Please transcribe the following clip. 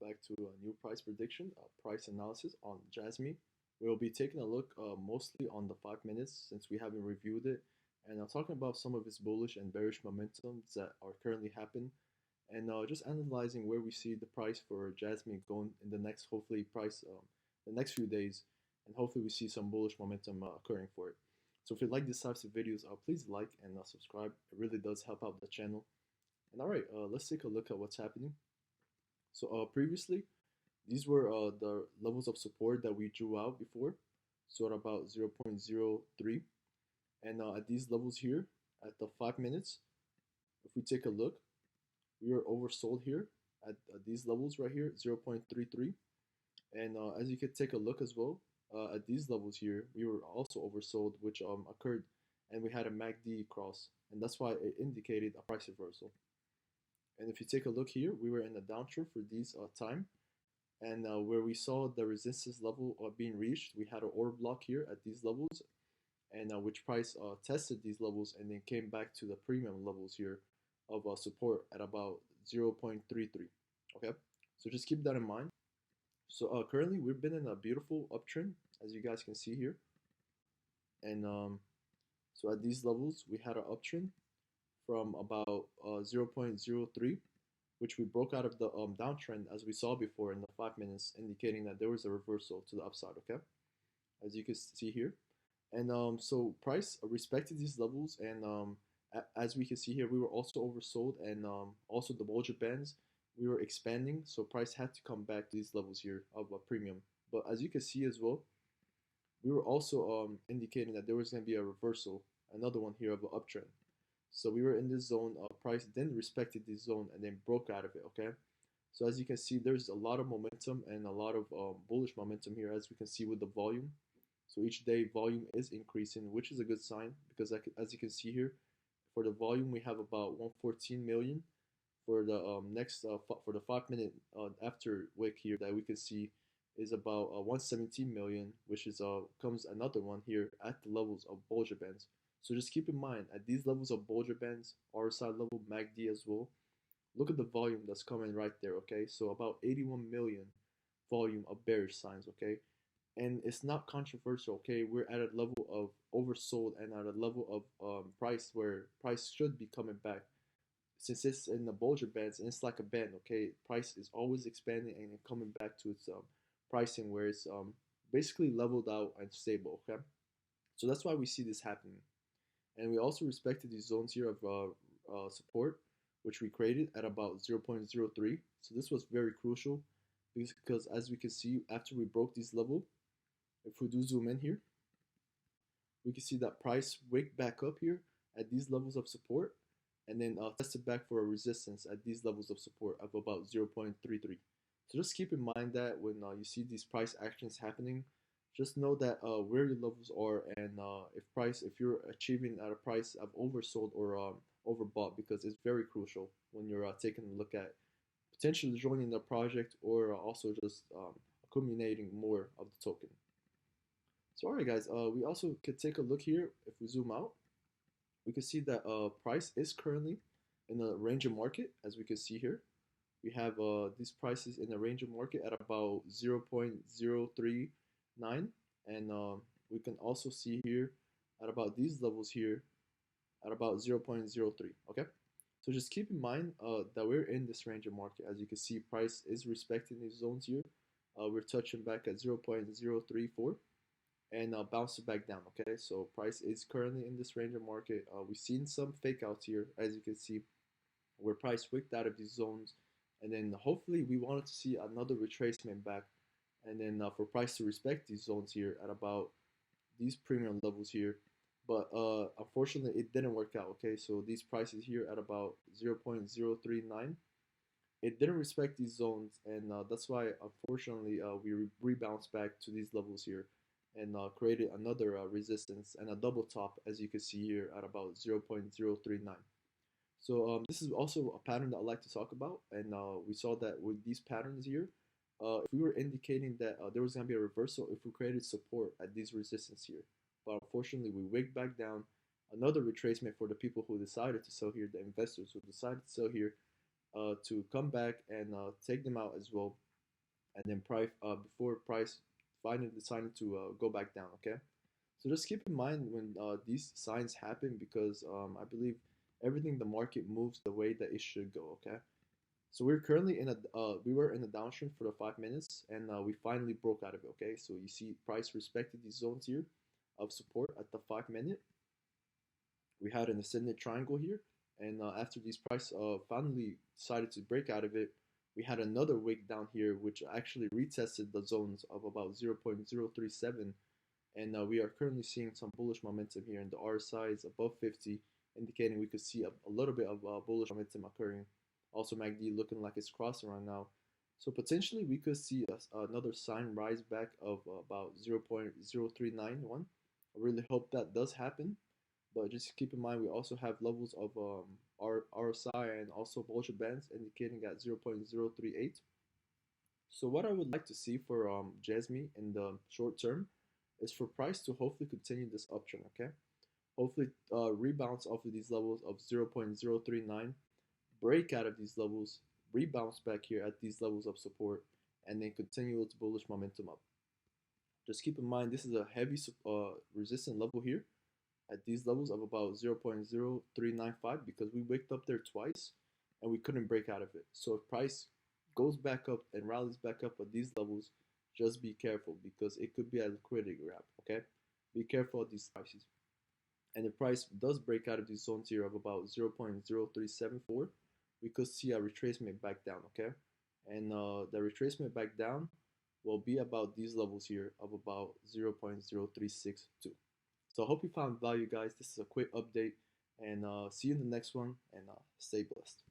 back to a new price prediction, price analysis on JASMY. We'll be taking a look mostly on the 5 minutes since we haven't reviewed it, and talking about some of its bullish and bearish momentums that are currently happening, and just analyzing where we see the price for JASMY going in the next, hopefully, the next few days, and hopefully we see some bullish momentum occurring for it. So if you like these types of videos, please like and subscribe. It really does help out the channel. And alright, let's take a look at what's happening. So previously, these were the levels of support that we drew out before, so at about 0.03. And at these levels here, at the 5 minutes, if we take a look, we are oversold here at these levels right here, 0.33. And as you can take a look as well, at these levels here, we were also oversold, which occurred, and we had a MACD cross, and that's why it indicated a price reversal. And if you take a look here, we were in a downtrend for these time, and where we saw the resistance level being reached, we had an order block here at these levels, and which price tested these levels and then came back to the premium levels here of support at about 0.33. Okay, so just keep that in mind. So currently we've been in a beautiful uptrend, as you guys can see here, and so at these levels we had an uptrend from about 0.03, which we broke out of the downtrend as we saw before in the 5 minutes, indicating that there was a reversal to the upside. Okay, as you can see here, and so price respected these levels, and as we can see here, we were also oversold, and also the Bollinger Bands, we were expanding, so price had to come back to these levels here of a premium. But as you can see as well, we were also indicating that there was going to be a reversal, another one here of an uptrend. So we were in this zone, price then respected this zone and then broke out of it. Okay, so as you can see, there's a lot of momentum and a lot of bullish momentum here, as we can see with the volume. So each day volume is increasing, which is a good sign, because as you can see here, for the volume we have about 114 million. For the for the 5 minute after wick here, that we can see is about 117 million, which is comes another one here at the levels of Bollinger Bands. So just keep in mind, at these levels of Bollinger Bands, RSI level, MACD as well, look at the volume that's coming right there. Okay, so about 81 million volume of bearish signs. Okay, and it's not controversial. Okay, we're at a level of oversold and at a level of price where price should be coming back, since it's in the Bollinger Bands and it's like a band. Okay, price is always expanding and coming back to its pricing where it's basically leveled out and stable. Okay, so that's why we see this happening. And we also respected these zones here of support, which we created at about 0.03. So this was very crucial, because as we can see, after we broke this level, if we do zoom in here, we can see that price wicked back up here at these levels of support, and then tested back for a resistance at these levels of support of about 0.33. So just keep in mind that when you see these price actions happening, just know that where your levels are, and if you're achieving at a price of oversold or overbought, because it's very crucial when you're taking a look at potentially joining the project or also just accumulating more of the token. So alright guys, we also could take a look here. If we zoom out, we can see that price is currently in the range of market. As we can see here, we have these prices in the range of market at about 0.039, and we can also see here at about these levels here at about 0.03. Okay, so just keep in mind that we're in this range of market. As you can see, price is respecting these zones here. We're touching back at 0.034 and bouncing back down. Okay, so price is currently in this range of market. We've seen some fake outs here, as you can see, where price wicked out of these zones, and then hopefully we wanted to see another retracement back, and then for price to respect these zones here at about these premium levels here. But unfortunately it didn't work out. Okay, so these prices here at about 0.039, it didn't respect these zones, and that's why unfortunately we rebounced back to these levels here, and created another resistance and a double top, as you can see here at about 0.039. So this is also a pattern that I like to talk about, and we saw that with these patterns here, if we were indicating that there was going to be a reversal if we created support at these resistance here. But unfortunately we wigged back down, another retracement for the people who decided to sell here, the investors who decided to sell here, to come back and take them out as well. and then before price finally decided to go back down. Okay, so just keep in mind when these signs happen, because I believe everything in the market moves the way that it should go. Okay, so we're currently in a we were in a downtrend for the 5 minutes, and we finally broke out of it. Okay, so you see price respected these zones here of support at the 5 minute. We had an ascendant triangle here, and after these price finally decided to break out of it, we had another wick down here, which actually retested the zones of about 0.037, and we are currently seeing some bullish momentum here, and the RSI is above 50, indicating we could see a little bit of bullish momentum occurring. Also, MACD looking like it's crossing right now. So potentially we could see another sign rise back of about 0.0391. I really hope that does happen. But just keep in mind, we also have levels of RSI and also Bollinger Bands indicating at 0.038. So what I would like to see for JASMY in the short term is for price to hopefully continue this uptrend, okay? Hopefully rebounds off of these levels of 0.039, break out of these levels, rebounds back here at these levels of support, and then continue its bullish momentum up. Just keep in mind, this is a heavy resistant level here at these levels of about 0.0395, because we waked up there twice and we couldn't break out of it. So if price goes back up and rallies back up at these levels, just be careful, because it could be a liquidity grab, okay? Be careful of these prices. And the price does break out of these zones here of about 0.0374, we could see a retracement back down, okay? And the retracement back down will be about these levels here of about 0.0362. So I hope you found value, guys. This is a quick update, and see you in the next one, and stay blessed.